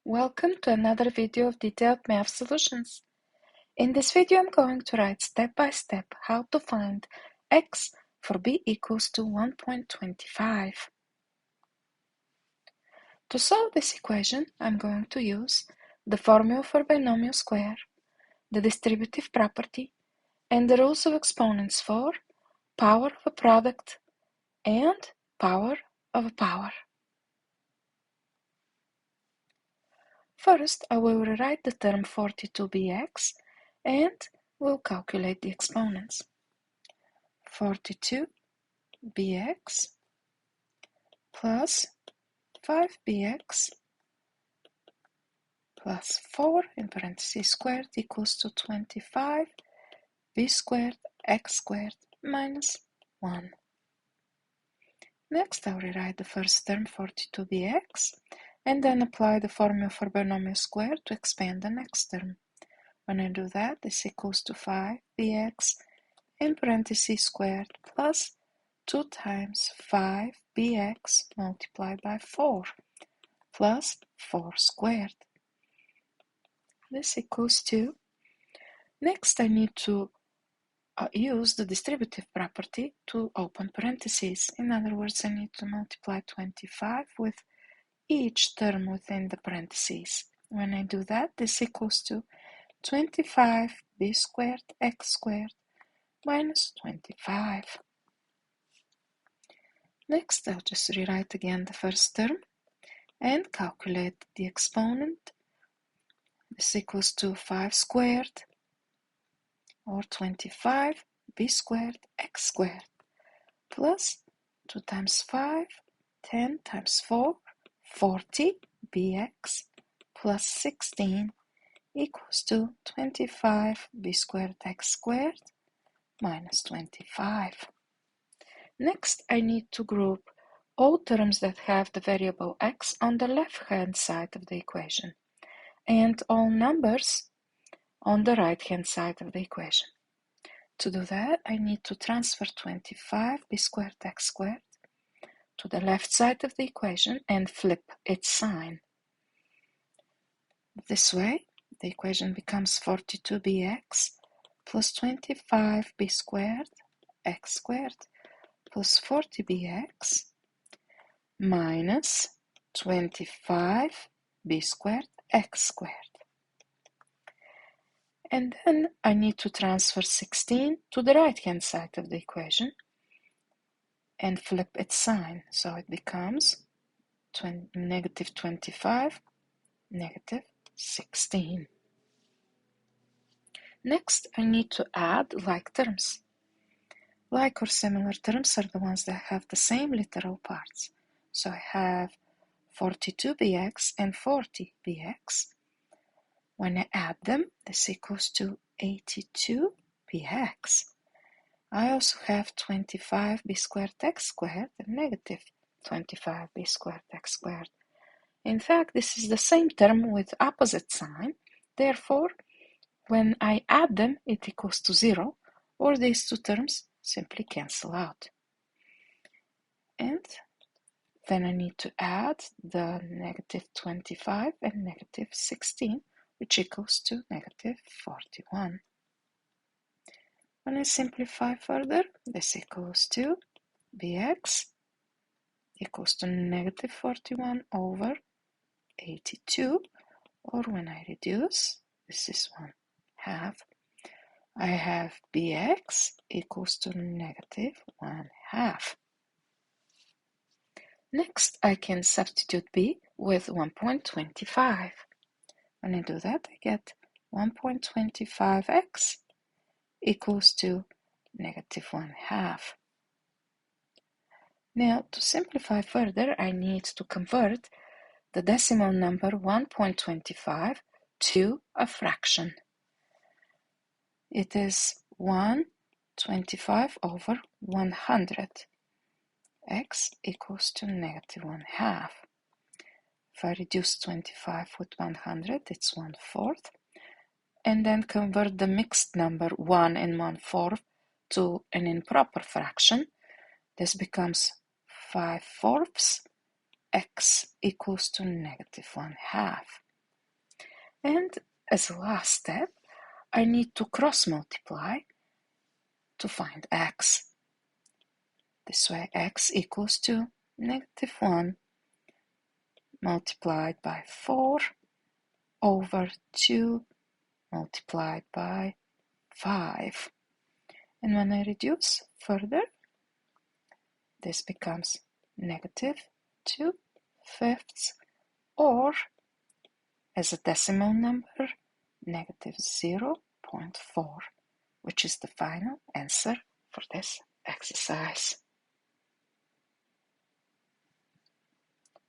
Welcome to another video of detailed math solutions. In this video, I'm going to write step by step how to find x for b equals to 1.25. To solve this equation, I'm going to use the formula for binomial square, the distributive property, and the rules of exponents for power of a product and power of a power. First, I will rewrite the term 42bx and we'll calculate the exponents. 42bx plus 5bx plus 4 in parentheses squared equals to 25 b squared x squared minus 1. Next, I'll rewrite the first term 42bx and then apply the formula for binomial square to expand the next term. When I do that, this equals to 5bx in parentheses squared plus 2 times 5bx multiplied by 4 plus 4 squared. This equals to, next I need to use the distributive property to open parentheses. In other words, I need to multiply 25 with each term within the parentheses. When I do that, this equals to 25b squared x squared minus 25. Next, I'll just rewrite again the first term and calculate the exponent. This equals to 5 squared or 25b squared x squared plus 2 times 5, 10 times 4, 40bx plus 16 equals to 25b squared x squared minus 25. Next, I need to group all terms that have the variable x on the left-hand side of the equation and all numbers on the right-hand side of the equation. To do that, I need to transfer 25b squared x squared to the left side of the equation and flip its sign. This way, the equation becomes 42bx plus 25b squared x squared plus 40bx minus 25b squared x squared. And then I need to transfer 16 to the right-hand side of the equation and flip its sign. So it becomes negative 25, negative 16. Next, I need to add like terms. Like or similar terms are the ones that have the same literal parts. So I have 42bx and 40bx. When I add them, this equals to 82bx. I also have 25b squared x squared and negative 25b squared x squared. In fact, this is the same term with opposite sign. Therefore, when I add them, it equals to 0, or these two terms simply cancel out. And then I need to add the negative 25 and negative 16, which equals to negative 41. When I simplify further, this equals to bx equals to negative 41 over 82, or when I reduce, this is 1/2. I have bx equals to negative 1/2. Next, I can substitute b with 1.25. When I do that, I get 1.25x equals to negative 1/2. Now, to simplify further, I need to convert the decimal number 1.25 to a fraction. It is 125 over 100. X equals to negative 1/2. If I reduce 25 with 100, it's 1/4. And then convert the mixed number 1 and 1/4 to an improper fraction. This becomes 5/4. X equals to negative 1/2. And as a last step, I need to cross multiply to find x. This way x equals to -1 multiplied by 4 over 2 multiplied by 5. And when I reduce further, this becomes -2/5, or as a decimal number, -0.4, which is the final answer for this exercise.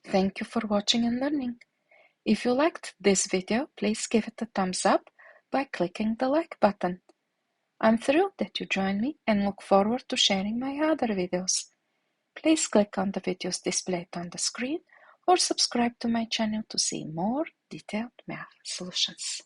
Thank you for watching and learning. If you liked this video, please give it a thumbs up by clicking the like button. I'm thrilled that you joined me and look forward to sharing my other videos. Please click on the videos displayed on the screen or subscribe to my channel to see more detailed math solutions.